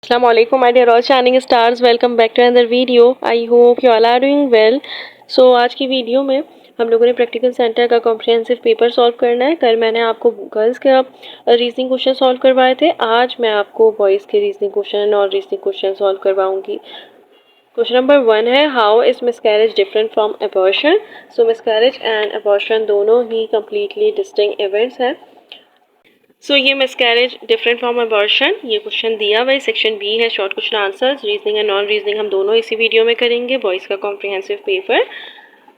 Assalamualaikum my dear all shining stars, welcome back to another video. I hope you all are doing well. So आज की video में हम लोगों ने practical centre का comprehensive paper solve करना है। कल मैंने आपको गर्ल्स का रीजनिंग क्वेश्चन सॉल्व करवाए थे, आज मैं आपको बॉयज़ के रीजनिंग क्वेश्चन और रीजनिंग क्वेश्चन सॉल्व करवाऊंगी। क्वेश्चन नंबर 1 है, how is miscarriage different from abortion. So miscarriage and abortion दोनों ही कम्प्लीटली डिस्टिंक्ट इवेंट्स हैं। सो ये मिसकैरेज डिफरेंट फ्रॉम अबॉर्शन, ये क्वेश्चन दिया हुआ है, सेक्शन बी है, short question answers. Reasoning and non reasoning हम दोनों इसी वीडियो में करेंगे। बॉयज़ का comprehensive paper,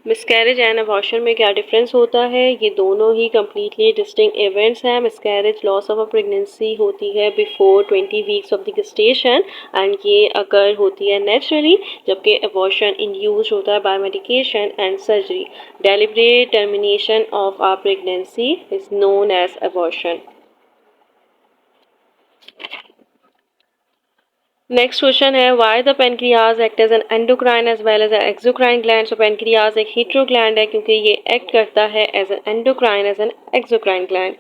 miscarriage and abortion में क्या डिफरेंस होता है, ये दोनों ही कम्प्लीटली डिस्टिंक्ट इवेंट्स हैं। Miscarriage loss of a pregnancy होती है before 20 weeks of the gestation and ये अगर होती है नेचुरली, जबकि अबॉर्शन इंड्यूस होता है by medication and surgery. Deliberate termination of a pregnancy is known as abortion. Next question है, why the pancreas act as an endocrine as well as an exocrine gland. So pancreas एक hetero gland है क्योंकि ये act करता है as an endocrine as an exocrine gland.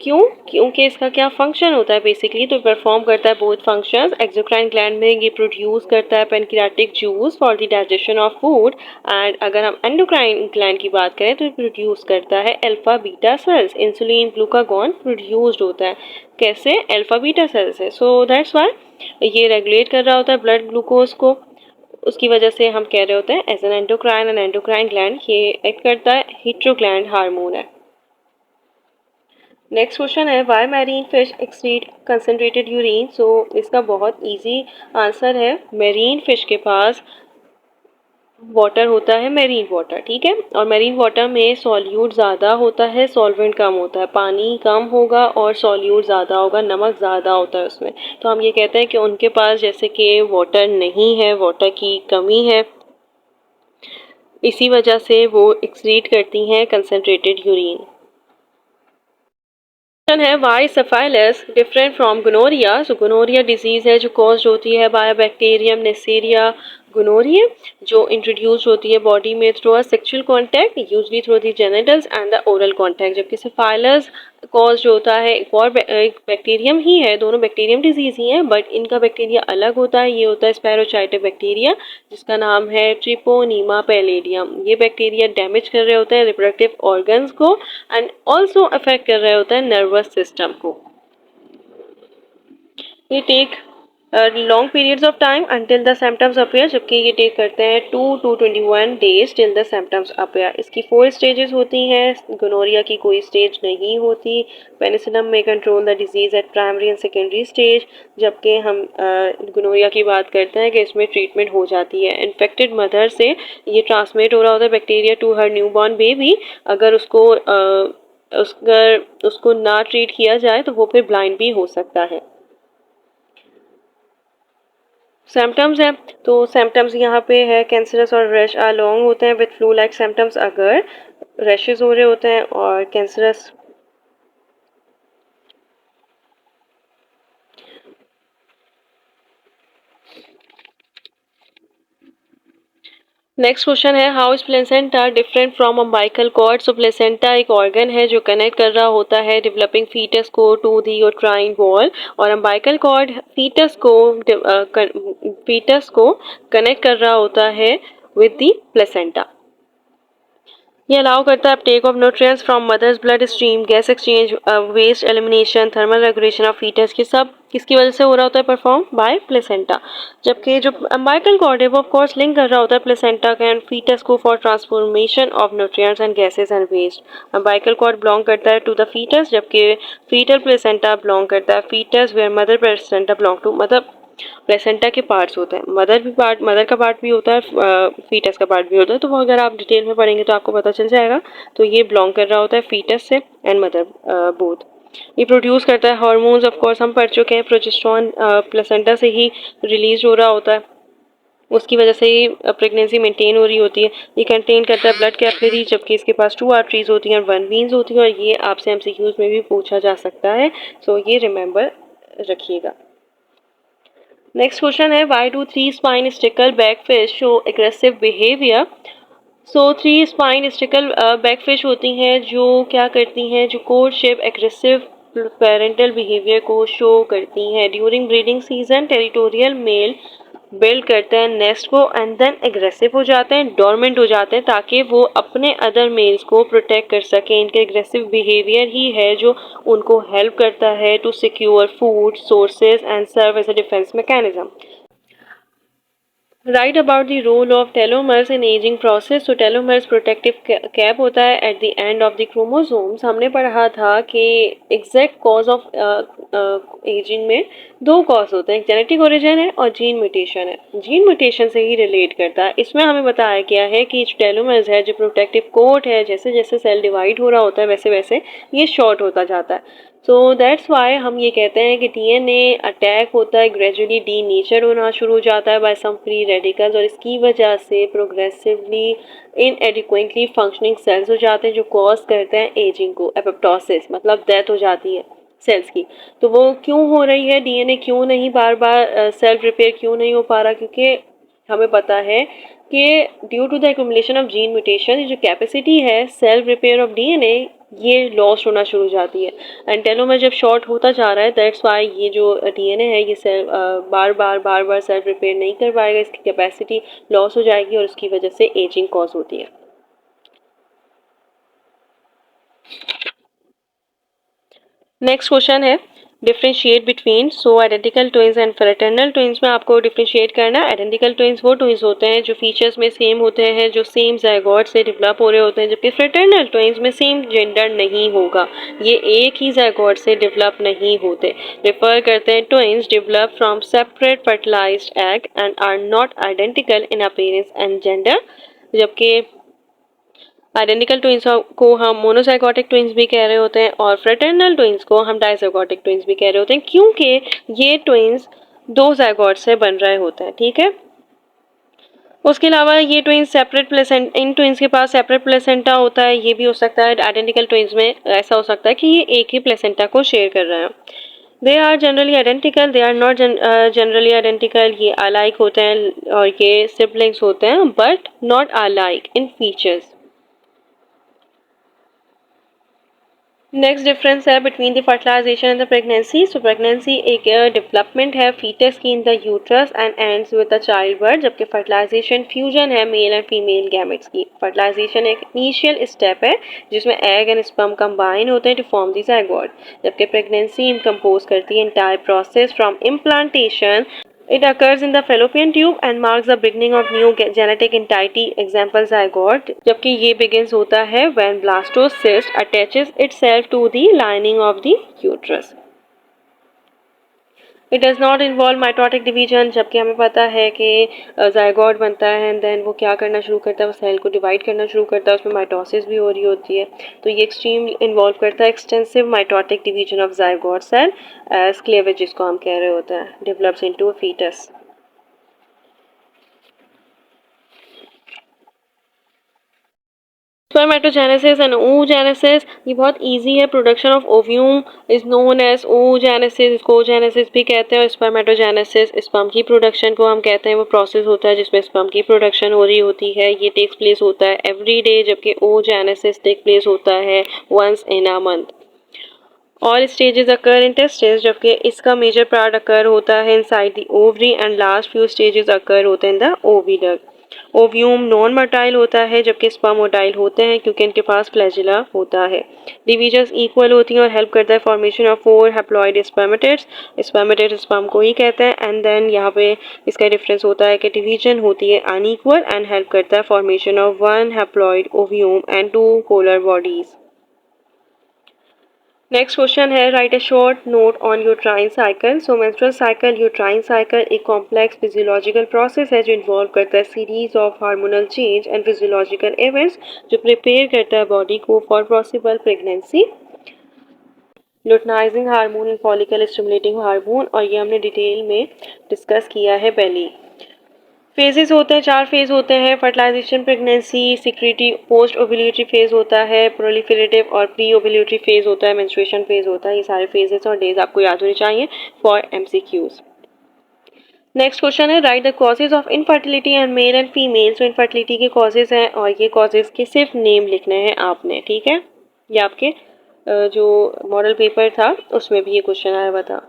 क्यों? क्योंकि इसका क्या फंक्शन होता है बेसिकली, तो परफॉर्म करता है बोथ फंक्शंस। एक्सोक्राइन ग्लैंड में ये प्रोड्यूस करता है pancreatic juice for the digestion of food and अगर हम एंडोक्राइन ग्लैंड की बात करें तो प्रोड्यूस करता है alpha beta cells. Insulin glucagon produced होता है कैसे? अल्फा बीटा सेल्स से। सो दैट्स वाई ये रेगुलेट कर रहा होता है ब्लड ग्लूकोज को, उसकी वजह से हम कह रहे होते हैं as an endocrine and endocrine gland ये एक्ट करता है, हीट्रो ग्लैंड हार्मोन है। नेक्स्ट क्वेश्चन है, why marine fish excrete concentrated urine. So इसका बहुत इजी आंसर है, मैरीन फिश के पास वाटर होता है, मैरीन वाटर, ठीक है, और मैरीन वाटर में सॉल्यूट ज़्यादा होता है, सॉल्वेंट कम होता है। पानी कम होगा और सॉल्यूट ज़्यादा होगा, नमक ज़्यादा होता है उसमें। तो हम ये कहते हैं कि उनके पास जैसे कि वाटर नहीं है, वाटर की कमी है, इसी वजह से वो एक्सक्रीट करती हैं कंसनट्रेटेड यूरिन। क्वेश्चन है, why syphilis different from gonorrhoea. So gonorrhoea disease है जो कॉज होती है बाय बैक्टीरियम नेसेरिया गोनोरिया, जो इंट्रोड्यूस होती है बॉडी में through a sexual contact, usually through the genitals and the oral contact. जबकि सफाइलस कॉज होता है एक बैक्टीरियम ही है, दोनों बैक्टीरियम डिजीज ही हैं, बट इनका बैक्टीरिया अलग होता है। ये होता है स्पैरोचाइटा बैक्टीरिया जिसका नाम है ट्रिपोनीमा पैलेडियम। ये बैक्टीरिया डैमेज कर रहे होते हैं रिप्रोडक्टिव ऑर्गन्स को एंड ऑल्सो अफेक्ट कर रहे होते हैं नर्वस सिस्टम को। ये take long periods of time until the symptoms appear, जबकि ये टेक करते हैं 2 to 21 days till the symptoms appear. इसकी 4 स्टेजेस होती हैं, गोनोरिया की कोई स्टेज नहीं होती। पेनिसिलिन में control the disease eight primary and secondary stage, जबकि हम गोनोरिया की बात करते हैं कि इसमें ट्रीटमेंट हो जाती है। इन्फेक्टेड मदर से ये ट्रांसमिट हो रहा होता है bacteria to her newborn baby. अगर उसको ना ट्रीट किया जाए तो वो फिर ब्लाइंड भी हो सकता है। सिम्टम्स है, तो सिम्टम्स यहाँ पे है कैंसरस और रैश लॉन्ग होते हैं विद फ्लू लाइक सिम्टम्स अगर रैशेस हो रहे होते हैं और कैंसरस। नेक्स्ट क्वेश्चन है, how is placenta different from umbilical cord. So placenta एक ऑर्गन है जो कनेक्ट कर रहा होता है डेवलपिंग फीटस को टू दी यूट्राइन वॉल, और अम्बाइकल कॉर्ड फीटस को कनेक्ट कर रहा होता है विद दी प्लेसेंटा। ये अलाउ करता है uptake of nutrients from mother's blood stream, gas exchange, waste elimination, thermal regulation of foetus, के सब किसकी वजह से हो रहा होता है? Perform by placenta. जबकि जो अम्बाइकल कॉर्ड है वो ऑफ कोर्स लिंक कर रहा होता है प्लेसेंटा एंड फीटस को for transformation of nutrients and gases and waste. Umbilical cord belong करता है टू द फीटस, जबकि फीटल प्लेसेंटा बिलोंग करता है foetus where mother placenta belong to, मतलब प्लेसेंटा के पार्ट्स होते हैं, मदर का पार्ट भी होता है, फीटस का पार्ट भी होता है, तो वो अगर आप डिटेल में पढ़ेंगे तो आपको पता चल जाएगा। तो ये बिलोंग कर रहा होता है फीटस से एंड मदर बोथ। ये प्रोड्यूस करता है हार्मोन्स, ऑफ कोर्स हम पढ़ चुके हैं, प्रोजेस्टेरॉन प्लेसेंटा से ही रिलीज हो रहा होता है, उसकी वजह से ही प्रेगनेंसी मेंटेन हो रही होती है। ये कंटेन करता है ब्लड कैपिलरी, जबकि इसके पास 2 आर्टरीज होती हैं और 1 वीन्स होती है, और ये आपसे एमसीक्यूज में भी पूछा जा सकता है, सो ये रिमेंबर रखिएगा। नेक्स्ट क्वेश्चन है, why do 3 spine stickle back fish show aggressive behaviour. So 3 spine stickle back fish होती हैं जो क्या करती हैं, जो code shape aggressive parental behaviour को शो करती हैं। During breeding season territorial male build करते हैं नेस्ट को एंड देन एग्रेसिव हो जाते हैं, डोरमेंट हो जाते हैं, ताकि वो अपने अदर मेल्स को प्रोटेक्ट कर सकें। इनका एग्रेसिव बिहेवियर ही है जो उनको हेल्प करता है to secure food sources and serve as a defence mechanism. Write about the role of telomeres in ageing process. तो टेलोमर्स प्रोटेक्टिव कैप होता है at the end of the chromosomes. हमने पढ़ा था कि एग्जैक्ट कॉज ऑफ एजिंग में दो cause होते हैं, जेनेटिक ओरिजिन है और जीन म्यूटेशन है। जीन म्यूटेशन से ही रिलेट करता है। इसमें हमें बताया गया है कि जो टेलोमर्स है, जो प्रोटेक्टिव कोट है, जैसे जैसे सेल डिवाइड हो रहा होता है वैसे वैसे ये शॉर्ट होता जाता है। सो दैट्स वाई हम ये कहते हैं कि डीएनए अटैक होता है, ग्रेजुअली डी नेचर होना शुरू हो जाता है बाय सम फ्री रेडिकल्स, और इसकी वजह से प्रोग्रेसिवली इनएडिक्वेटली फंक्शनिंग सेल्स हो जाते हैं जो कॉज करते हैं एजिंग को। एपोप्टोसिस मतलब डेथ हो जाती है सेल्स की। तो वो क्यों हो रही है, डीएनए क्यों नहीं बार बार सेल्फ रिपेयर क्यों नहीं हो पा रहा, क्योंकि हमें पता है कि due to the accumulation of gene mutation जो कैपेसिटी है सेल्फ रिपेयर ऑफ डीएनए ये लॉस्ट होना शुरू हो जाती है। एंड टेलोमर जब शॉर्ट होता जा रहा है दैट्स वाई ये जो डीएनए है ये सेल बार बार सेल्फ रिपेयर नहीं कर पाएगा, इसकी कैपेसिटी लॉस हो जाएगी और उसकी वजह से एजिंग कॉज होती है। नेक्स्ट क्वेश्चन है differentiate between. So identical twins and fraternal twins में आपको डिफ्रेंशिएट करना है। आइडेंटिकल ट्विंस वो ट्विंस होते हैं जो फीचर्स में सेम होते हैं, जो सेम जायगोट से डेवलप हो रहे होते हैं, जबकि फ्रेटर्नल ट्विंस में सेम जेंडर नहीं होगा, ये एक ही जायगोट से डेवलप नहीं होते। रेफर करते हैं twins develop from separate fertilised egg and are not identical in appearance and gender, जबकि आइडेंटिकल ट्विंस को हम मोनोजाइगोटिक ट्विंस भी कह रहे होते हैं और फ्रेटर्नल ट्विंस को हम डाइजाइगोटिक ट्विंस भी कह रहे होते हैं, क्योंकि ये ट्विंस दो जाइगोट से बन रहे होते हैं। ठीक है, उसके अलावा ये ट्विंस सेपरेट प्लेसेंटा, इन ट्विंस के पास सेपरेट प्लेसेंटा होता है। ये भी हो सकता है आइडेंटिकल ट्विंस में ऐसा हो सकता है कि ये एक ही प्लेसेंटा को शेयर कर रहे हैं। They are generally identical, they are not generally identical, ये अलाइक होते हैं और ये सिबलिंग्स होते हैं but not alike in features. Next difference है between the fertilisation and the pregnancy. So pregnancy एक डेवलपमेंट है फीटस की in the uterus and ends with the child birth, जबकि फर्टिलाइजेशन फ्यूजन है मेल एंड फीमेल गैमेट्स की। Fertilisation एक initial step है जिसमें एग एंड स्पर्म कंबाइन होते हैं टू फॉर्म द जाइगोट, जबकि प्रेगनेंसी कंपोज करती है entire process from implantation. It occurs in the fallopian tube and marks the beginning of new genetic entity, example zygote, जबकि ये begins होता है when blastocyst attaches itself to the lining of the uterus. It does not involve mitotic division, जबकि हमें पता है कि zygote बनता है एंड देन वो क्या करना शुरू करता है, वो सेल को डिवाइड करना शुरू करता है, उसमें माइटोसिस भी हो रही होती है। तो ये एक्सट्रीम इन्वॉल्व करता है extensive mitotic division of zygote cell as cleavage जिसको हम कह रहे होते हैं, develops into a foetus. Spermatogenesis and oogenesis, ये बहुत इजी है। Production of ovum is known as oogenesis, इसको oogenesis भी कहते हैं, और स्पर्मेटोजेनेसिस स्पर्म की प्रोडक्शन को हम कहते हैं। वो प्रोसेस होता है जिसमें स्पर्म की प्रोडक्शन हो रही होती है, ये टेक्स प्लेस होता है एवरी डे, जबकि oogenesis टेक प्लेस होता है once in a month. All stages occur in testis, जबकि इसका मेजर पार्ट अकर होता है inside the ovary and last few stages occur होते हैं in the oviduct. Ovum non motile होता है जबकि स्पर्म मोटाइल होते हैं क्योंकि इनके पास फ्लैजिला होता है। डिवीजन्स इक्वल होती हैं और हेल्प करता है formation of 4 haploid spermatids. Spermatid sperm को ही कहते हैं एंड देन यहाँ पे इसका डिफरेंस होता है कि डिवीजन होती है अनइक्वल एंड हेल्प करता है formation of 1 haploid ovum and 2 polar bodies. Next question है write a short note on uterine cycle. So menstrual cycle, uterine cycle एक कॉम्प्लेक्स फिजियोलॉजिकल प्रोसेस है जो इन्वॉल्व करता है series of hormonal change and physiological events जो prepare करता है body को for possible pregnancy. Luteinising hormone and follicle stimulating hormone, और ये हमने डिटेल में डिस्कस किया है पहले। फेजेस होते हैं, 4 फेज होते हैं, fertilisation, pregnancy, secretory, post ovulatory phase होता है, प्रोलिफरेटिव और प्री ओव्यूलेटरी फेज होता है, मेंस्ट्रुएशन फेज होता है। ये सारे फेजेस और डेज आपको याद होने चाहिए फॉर एमसीक्यूज। नेक्स्ट क्वेश्चन है right the causes of infertility and mail and female. So infertility के कॉजेज हैं और ये कॉजेज के सिर्फ नेम लिखने हैं आपने, ठीक है, ये आपके जो मॉडल पेपर था उसमें भी ये क्वेश्चन आया हुआ था।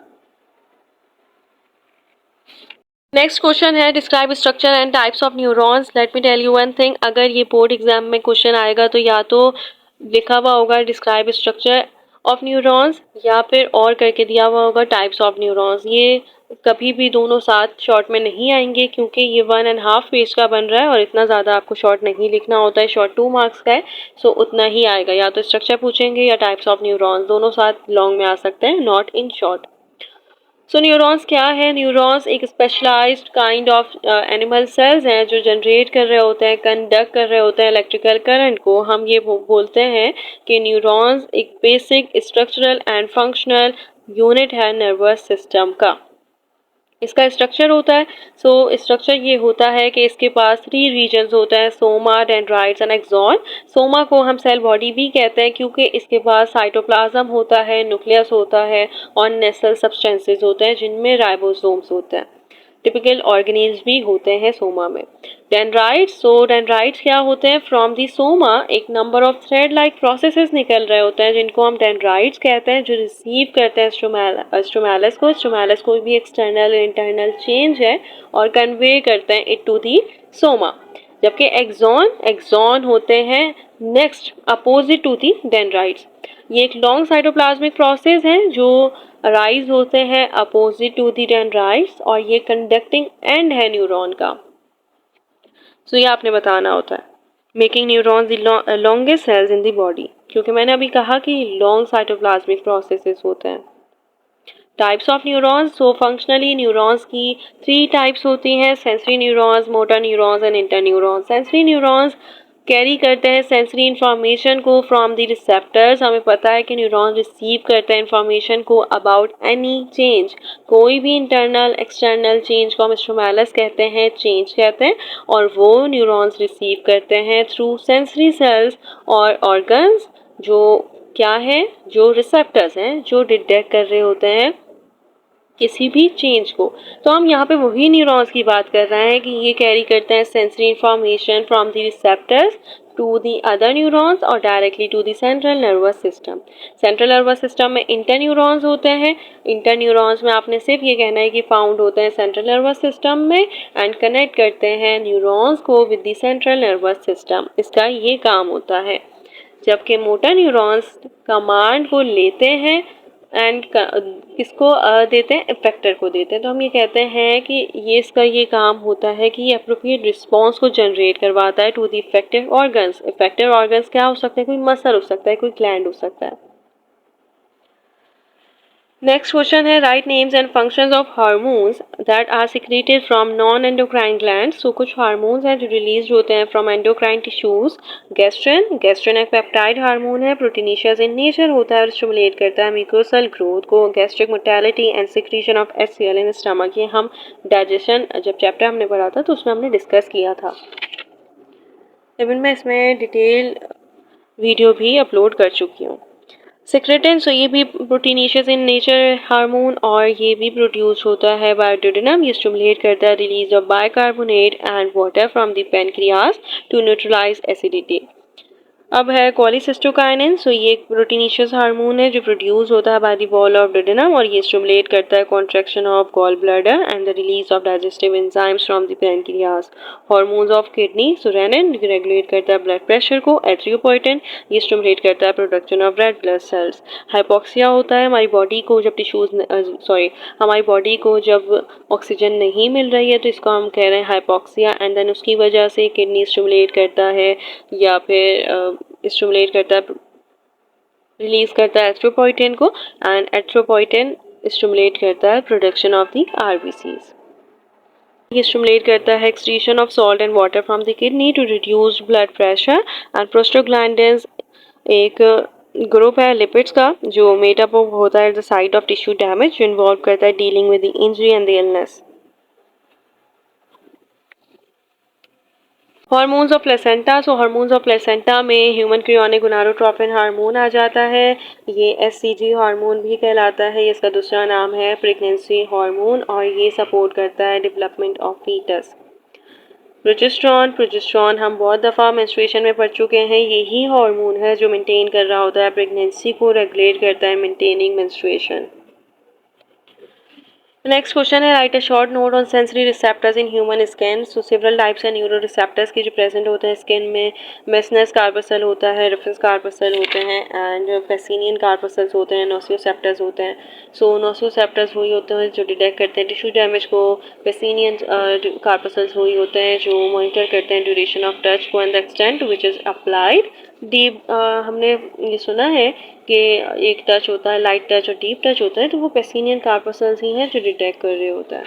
नेक्स्ट क्वेश्चन है describe structure and types of neurons. Let me tell you one thing, अगर ये बोर्ड एग्जाम में क्वेश्चन आएगा तो या तो लिखा हुआ होगा डिस्क्राइब स्ट्रक्चर ऑफ न्यूरॉन्स या फिर और करके दिया हुआ होगा टाइप्स ऑफ न्यूरॉन्स। ये कभी भी दोनों साथ शॉर्ट में नहीं आएंगे क्योंकि ये 1.5 पेज का बन रहा है और इतना ज़्यादा आपको शॉर्ट नहीं लिखना होता है, शॉर्ट 2 मार्क्स का है, सो उतना ही आएगा। या तो स्ट्रक्चर पूछेंगे या टाइप्स ऑफ न्यूरॉन्स, दोनों साथ लॉन्ग में आ सकते हैं, not in short. So neurons क्या है? न्यूरॉन्स एक specialised kind of animal cells हैं जो जनरेट कर रहे होते हैं, कंडक्ट कर रहे होते हैं इलेक्ट्रिकल करंट को। हम ये बोलते हैं कि न्यूरॉन्स एक basic structural and functional unit है नर्वस सिस्टम का। इसका स्ट्रक्चर होता है, स्ट्रक्चर ये होता है कि इसके पास 3 रीजन्स होते हैं, soma, dendrites and axon. Soma को हम सेल बॉडी भी कहते हैं क्योंकि इसके पास साइटोप्लाज्म होता है, न्यूक्लियस होता है और नेसल सब्सटेंसेस होते हैं जिनमें राइबोसोम्स होते हैं। टिपिकल ऑर्गेनेल्स भी होते हैं सोमा में। डेंड्राइट्स क्या होते हैं? फ्रॉम दी सोमा एक number of thread like processes निकल रहे होते हैं जिनको हम डेंड्राइट्स कहते हैं, जो रिसीव करते हैं स्ट्रोमैलस को भी एक्सटर्नल इंटरनल चेंज है और कन्वे करते हैं इट टू दी सोमा। जबकि एक्सॉन होते हैं next opposite to the dendrites. ये एक लॉन्ग साइटोप्लाज्मिक प्रोसेस है जो अराइज होते हैं अपोजिट टू दी डेंड्राइट्स और ये कंडक्टिंग एंड है न्यूरॉन का। ये आपने बताना होता है। Making neurons the longest sales in the body, क्योंकि मैंने अभी कहा कि लॉन्ग साइटोप्लाज्मिक प्रोसेसेस होते हैं। Types of neurons, functionally neurons की 3 टाइप्स होती हैं, sensory neurons, motor neurons and inter neurons. Sensory neurons carry करते हैं सेंसरी इंफॉर्मेशन को फ्रॉम द रिसेप्टर्स। हमें पता है कि न्यूरॉन रिसीव करते हैं इंफॉर्मेशन को अबाउट एनी चेंज, कोई भी इंटरनल एक्सटर्नल चेंज को हम स्टिमुलस कहते हैं, चेंज कहते हैं, और वो न्यूरॉन्स रिसीव करते हैं थ्रू सेंसरी सेल्स और ऑर्गन्स जो क्या है, जो रिसेप्टर्स हैं जो डिटेक्ट कर रहे होते हैं किसी भी चेंज को। तो हम यहाँ पे वही न्यूरॉन्स की बात कर रहे हैं कि ये कैरी करते हैं sensory information from the receptors to the other neurons और directly to the central nervous system. Central nervous system में इंटर न्यूरॉन्स होते हैं। इंटर न्यूरॉन्स में आपने सिर्फ ये कहना है कि फाउंड होते हैं सेंट्रल नर्वस सिस्टम में एंड कनेक्ट करते हैं न्यूरॉन्स को with the central nervous system. इसका ये काम होता है। जबकि मोटर न्यूरॉन्स कमांड को लेते हैं एंड किसको देते हैं? इफेक्टर को देते हैं। तो हम ये कहते हैं कि ये इसका ये काम होता है कि ये अप्रोप्रिएट रिस्पॉन्स को जनरेट करवाता है to the effective organs. Effective organs क्या हो सकते हैं? कोई मसल हो सकता है, कोई ग्लैंड हो सकता है। नेक्स्ट क्वेश्चन है write names and functions of hormones that are secreted from non endocrine glands. So कुछ हार्मोन्स हैं जो रिलीज होते हैं फ्रॉम एंडोक्राइन टिश्यूज। गैस्ट्रिन एक पेप्टाइड हार्मोन है, प्रोटीनिशियस इन नेचर होता है और स्टिमुलेट करता है म्यूकोसल ग्रोथ को। Gastric motility and secretion of HCl in stomach, ये हम डाइजेशन जब चैप्टर हमने पढ़ा था तो उसमें हमने डिस्कस किया था। इवन मैं इसमें डिटेल वीडियो भी अपलोड कर चुकी हूँ। सेक्रेटिन, ये भी प्रोटीनिशियस इन नेचर हार्मोन और ये भी प्रोड्यूस होता है बाय ड्यूडेनम। ये स्टिमुलेट करता है release of bicarbonate and water from the pancreas to neutralize acidity. अब है कोलिसिस्टोकाइनिन। ये एक प्रोटीनिशियस हार्मोन है जो प्रोड्यूस होता है by the wall of duodenum और ये स्टिमुलेट करता है contraction of gall bladder and the release of digestive enzymes from the pancreas. Hormones of kidney, renin regulate करता है ब्लड प्रेशर को। एरिथ्रोपोइटिन, ये स्टिमुलेट करता है production of red blood cells. Hypoxia होता है हमारी बॉडी को जब हमारी बॉडी को जब ऑक्सीजन नहीं मिल रही है तो इसको हम कह रहे हैं हाइपोक्सिया, एंड देन उसकी वजह से किडनी स्टिमुलेट करता है या फिर स्टिमुलेट करता है, रिलीज करता है एरिथ्रोपोइटिन को, एंड एरिथ्रोपोइटिन स्टिमुलेट करता है प्रोडक्शन ऑफ द RBCs। ये स्टिमुलेट करता है excretion of salt and water from the kidney to reduce blood pressure. And prostaglandins एक ग्रुप है लिपिड्स का जो मेडअप होता है at the site of tissue damage, जो इन्वॉल्व करता है dealing with the injury and the illness. Hormones of placenta, hormones of placenta में ह्यूमन क्रियोनिक गोनाडोट्रोपिन हार्मोन आ जाता है। ये SCG हार्मोन भी कहलाता है। इसका दूसरा नाम है प्रेगनेंसी हार्मोन और ये सपोर्ट करता है डेवलपमेंट ऑफ फीटस। प्रोजेस्टेरॉन हम बहुत दफ़ा मेंस्ट्रुएशन में पढ़ चुके हैं, यही हार्मोन है जो मेंटेन कर रहा होता है प्रेगनेंसी को, रेगुलेट करता है मेंटेनिंग मेंस्ट्रुएशन। नेक्स्ट क्वेश्चन है write a short note on sensory receptors in human skin. So several types है न्यूरो रिसेप्टर्स के जो प्रेजेंट होते हैं स्किन में। मेसनस कार्पसल होता है, रेफरेंस कार्पसल होते हैं एंड पेसिनियन कार्पसल्स होते हैं, नोसियोसेप्टर्स होते हैं। सो नोसियोसेप्टर्स वही होते हैं जो डिटेक्ट करते हैं टिश्यू डैमेज को। पेसिनियन कार्पसल्स वही होते हैं जो मॉनिटर करते हैं ड्यूरेशन ऑफ टच को and the extent which is applied. Deep हमने ये सुना है कि एक टच होता है लाइट टच और डीप टच होता है, तो वो पेसिनियन कार्पसल्स ही हैं जो डिटेक्ट कर रहे होता है।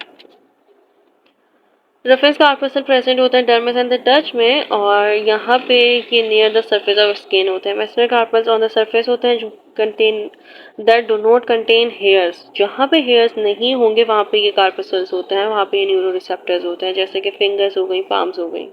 रेफरेंस कार्पसल प्रेजेंट होता है डर्मिस एंड द टच में, और यहाँ पे ये near the surface of skin होते हैं। Meissner corpuscles on the surface होते हैं जो contain that do not contain hairs. जहाँ पे हेयर्स नहीं होंगे वहाँ पे ये कार्पसल्स होते हैं, वहाँ पे ये न्यूरो रिसेप्टर्स होते हैं, जैसे कि फिंगर्स हो गई, पाम्स हो गई।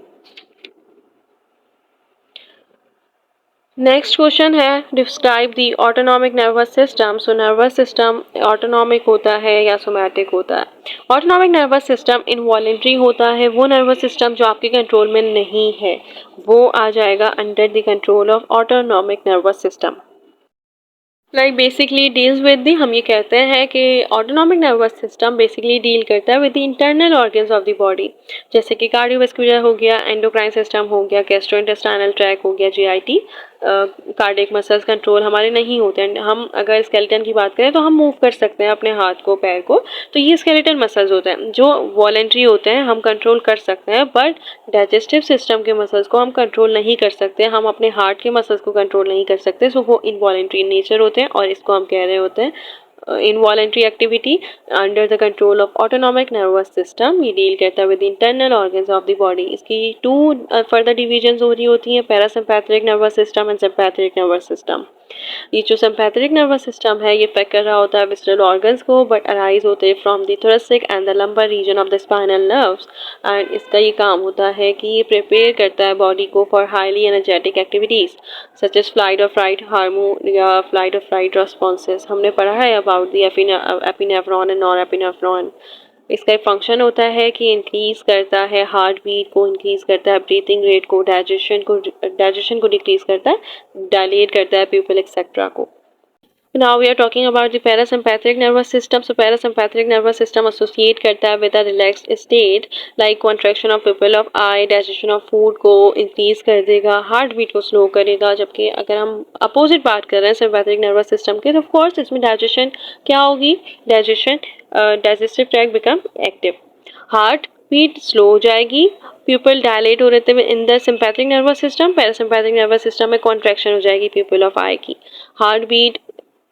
नेक्स्ट क्वेश्चन है describe the autonomic nervous system. So nervous system autonomic होता है या सोमैटिक होता है। ऑटोनॉमिक नर्वस सिस्टम इनवॉलेंट्री होता है। वो नर्वस सिस्टम जो आपके कंट्रोल में नहीं है वो आ जाएगा under the control of autonomic nervous system. Like basically deals with the, हम ये कहते हैं कि autonomic nervous system basically deal करता है with the internal organs of the body, जैसे कि कार्डियोवास्कुलर हो गया, एंडोक्राइन सिस्टम हो गया, गैस्ट्रोइंटेस्टाइनल ट्रैक हो गया, जीआईटी। कार्डियक मसल्स कंट्रोल हमारे नहीं होते हैं। हम अगर स्केलेटन की बात करें तो हम मूव कर सकते हैं अपने हाथ को, पैर को, तो ये स्केलेटल मसल्स होते हैं जो वॉलेंट्री होते हैं, हम कंट्रोल कर सकते हैं। बट डाइजेस्टिव सिस्टम के मसल्स को हम कंट्रोल नहीं कर सकते, हम अपने हार्ट के मसल्स को कंट्रोल नहीं कर सकते, सो वो इनवॉलेंट्री नेचर होते हैं और इसको हम कह रहे होते हैं involuntary activity under the control of autonomic nervous system. ये डील करता है with internal organs of the body. इसकी टू फर्दर डिविजन्स हो रही होती हैं, parasympathetic nervous system and sympathetic nervous system. ये जो सिम्पैथेटिक नर्वस सिस्टम है ये इफेक्ट कर रहा होता है विसरल ऑर्गन्स को, बट अराइज होते हैं from the thoracic and the lumbar region of the spinal nerves. And इसका ये काम होता है कि ये प्रिपेयर करता है बॉडी को for highly energetic activities such as flight और फ्राइट हार्मोन या फ्लाइट और फ्राइट रेस्पॉन्सेज। हमने पढ़ा है about the epinephrine and non epinephrine. इसका एक फंक्शन होता है कि इंक्रीज करता है हार्ट बीट को, इंक्रीज करता है ब्रीथिंग रेट को, डाइजेशन को डिक्रीज करता है, डायलेट करता है प्यूपिल एक्सेट्रा को। Now we are talking about the parasympathetic nervous system. So parasympathetic nervous system associate करता है with a relaxed state like contraction of pupil of eye, digestion of food को increase कर देगा, heart beat को slow करेगा। जबकि अगर हम opposite बात कर रहे हैं sympathetic nervous system के, तो of course इसमें digestion क्या होगी, digestive tract become active, heart beat slow हो जाएगी, प्यूपल डायलेट हो रहे थे in the sympathetic nervous system. Parasympathetic nervous system में कॉन्ट्रैक्शन हो जाएगी प्यूपल ऑफ आई की, हार्ट बीट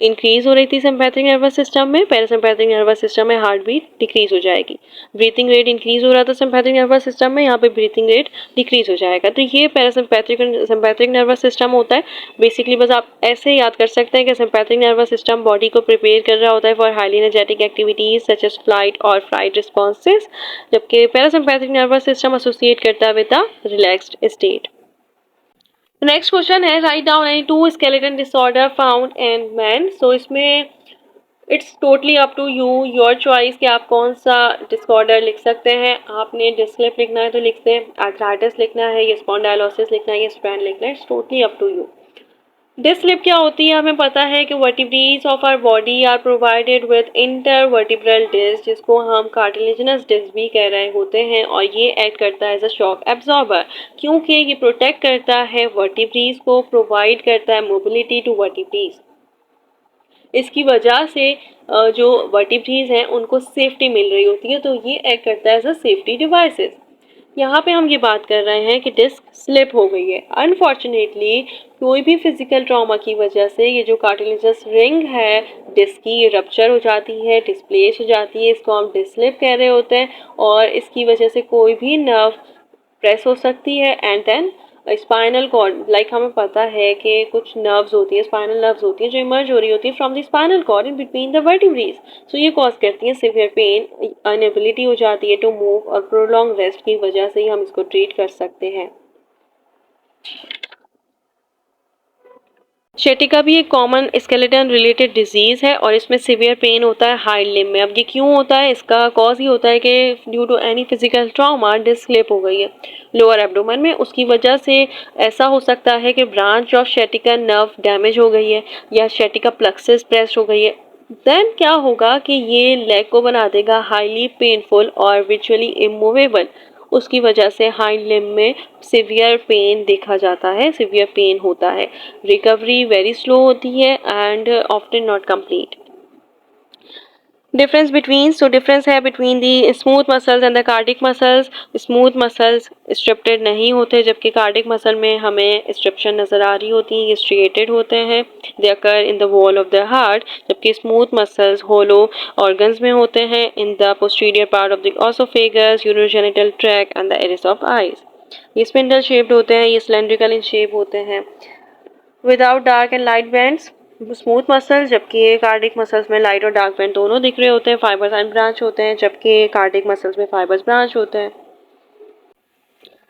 इंक्रीज हो रही थी सिंपैथिक नर्वस सिस्टम में, पैरासिम्पैथिक नर्वस सिस्टम में हार्ट बीट डिक्रीज हो जाएगी। ब्रीथिंग रेट इंक्रीज हो रहा था सिंपैथिक नर्वस सिस्टम में, यहाँ पे ब्रीथिंग रेट डिक्रीज हो जाएगा। तो ये पैरासिम्पैथिक सिंपैथिक नर्वस सिस्टम होता है। बेसिकली बस आप ऐसे याद कर सकते हैं कि सिंपैथिक नर्वस सिस्टम बॉडी को प्रिपेयर कर रहा होता है for highly energetic activities such as flight और फ्राइट रिस्पॉन्सेज, जबकि पैरासिम्पैथिक नर्वस सिस्टम एसोसिएट करता है with a relaxed state. Next question है write down any two skeleton disorder found in man. So इसमें it's totally up to you, your choice कि आप कौन सा डिसऑर्डर लिख सकते हैं। आपने डिस्क्लेप लिखना है तो लिखते हैं, आर्थराइटिस लिखना है, या स्पॉन्डाइलोसिस लिखना है, या स्पैन लिखना है, it's totally up to you. Disc slip क्या होती है, हमें पता है कि vertebrae of our body are provided with intervertebral disc, जिसको हम कार्टिलेजिनस डिस्क भी कह रहे होते हैं, और ये एक्ट करता है एज अ शॉक एब्जॉर्बर, क्योंकि ये प्रोटेक्ट करता है वर्टिब्रीज को, प्रोवाइड करता है मोबिलिटी टू वर्टिब्रीज। इसकी वजह से जो वर्टिब्रीज हैं उनको सेफ्टी मिल रही होती है, तो ये एक्ट करता है एज अ सेफ्टी डिवाइसेस। यहाँ पे हम ये बात कर रहे हैं कि डिस्क स्लिप हो गई है। अनफॉर्चुनेटली कोई भी फिजिकल ट्रॉमा की वजह से ये जो कार्टिलेजस रिंग है डिस्क की, ये रप्चर हो जाती है, डिस्प्लेस हो जाती है, इसको हम डिस्क स्लिप कह रहे होते हैं, और इसकी वजह से कोई भी नर्व प्रेस हो सकती है and then spinal cord, like हमें पता है कि कुछ नर्व्स होती है, स्पाइनल नर्व्स होती है जो इमर्ज हो रही होती है from the spinal cord in between the vertebrae. So ये कॉज करती है सिवियर पेन, अनएबिलिटी हो जाती है टू मूव, और प्रोलॉन्ग रेस्ट की वजह से ही हम इसको ट्रीट कर सकते हैं। शेटिका भी एक कॉमन स्केलेटन रिलेटेड डिजीज़ है और इसमें सीवियर पेन होता है हाइंड लिम्ब में। अब ये क्यों होता है, इसका कॉज ही होता है कि due to any physical trauma disc slip हो गई है लोअर एब्डोमेन में, उसकी वजह से ऐसा हो सकता है कि ब्रांच ऑफ शेटिका नर्व डैमेज हो गई है या शेटिका प्लेक्सस प्रेस हो गई है। देन क्या होगा कि ये लेग को बना देगा हाईली पेनफुल और विजुअली इमूवेबल। उसकी वजह से हाइंड लिम्ब में सिवियर पेन देखा जाता है, सिवियर पेन होता है। रिकवरी वेरी स्लो होती है and often not complete. Difference है between the smooth muscles and the cardiac muscles. Smooth muscles striped नहीं होते जबकि कार्डिक मसल में हमें स्ट्रिप्शन नज़र आ रही होती हैं, ये स्ट्रिएटेड होते हैं। They occur in the wall of the heart, जबकि स्मूथ मसल्स होलो ऑर्गन्स में होते हैं in the posterior part of the oesophagus, urogenital tract and the iris of eyes. ये स्पिंडल शेप्ड होते हैं, ये सिलेंड्रिकल इन शेप होते हैं without dark and light bands. Smooth muscles, जबकि कार्डिक मसल्स में लाइट और डार्क बैंड दोनों दिख रहे होते हैं। फाइबर्स एंड ब्रांच होते हैं जबकि कार्डिक मसल्स में फाइबर्स ब्रांच होते हैं।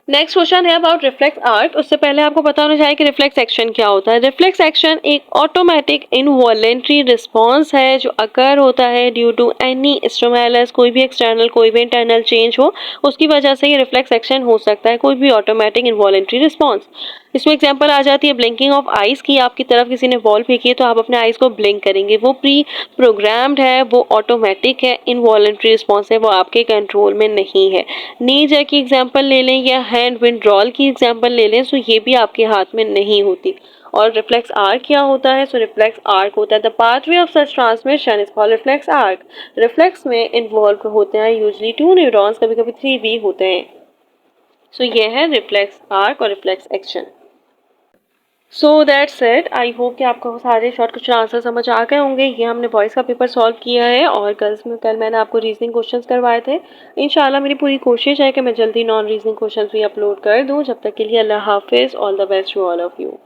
नेक्स्ट क्वेश्चन है अबाउट रिफ्लेक्स आर्क। उससे पहले आपको पता होना चाहिए कि रिफ्लेक्स एक्शन क्या होता है। रिफ्लेक्स एक्शन एक ऑटोमेटिक इनवॉलेंट्री रिस्पॉन्स है जो अकर होता है ड्यू टू एनी स्टिमुलस, कोई भी एक्सटर्नल कोई भी इंटरनल चेंज हो उसकी वजह से ये रिफ्लेक्स एक्शन हो सकता है, कोई भी ऑटोमेटिक इनवॉलेंट्री रिस्पॉन्स। इसमें एग्जांपल आ जाती है ब्लिंकिंग ऑफ आइज की, आपकी तरफ किसी ने बॉल फेंकी है तो आप अपने आइज को ब्लिंक करेंगे, वो प्री प्रोग्राम्ड है, वो ऑटोमेटिक है, इनवॉलेंट्री रिस्पॉन्स है, वो आपके कंट्रोल में नहीं है। नी जैक की एग्जांपल ले लें या हैंड विंड्रॉल की एग्जांपल ले लें तो ये भी आपके हाथ में नहीं होती। और रिफ्लेक्स आर्क क्या होता है, सो रिफ्लेक्स आर्क होता है the pathway of such transmission is called reflex arc. Reflex में इन्वॉल्व होते हैं यूजली 2 न्यूरॉन्स, कभी कभी 3 भी होते हैं। सो ये है रिफ्लेक्स आर्क और reflex action. So that's it. I hope कि आपको सारे शॉर्ट क्वेश्चन आंसर समझ आ गए होंगे। ये हमने बॉयज़ का पेपर सॉल्व किया है और गर्ल्स में कल मैंने आपको रीजनिंग क्वेश्चंस करवाए थे। इंशाल्लाह मेरी पूरी कोशिश है कि मैं जल्दी नॉन रीजनिंग क्वेश्चंस भी अपलोड कर दूं। जब तक के लिए अल्लाह हाफिज़, all the best to all of you.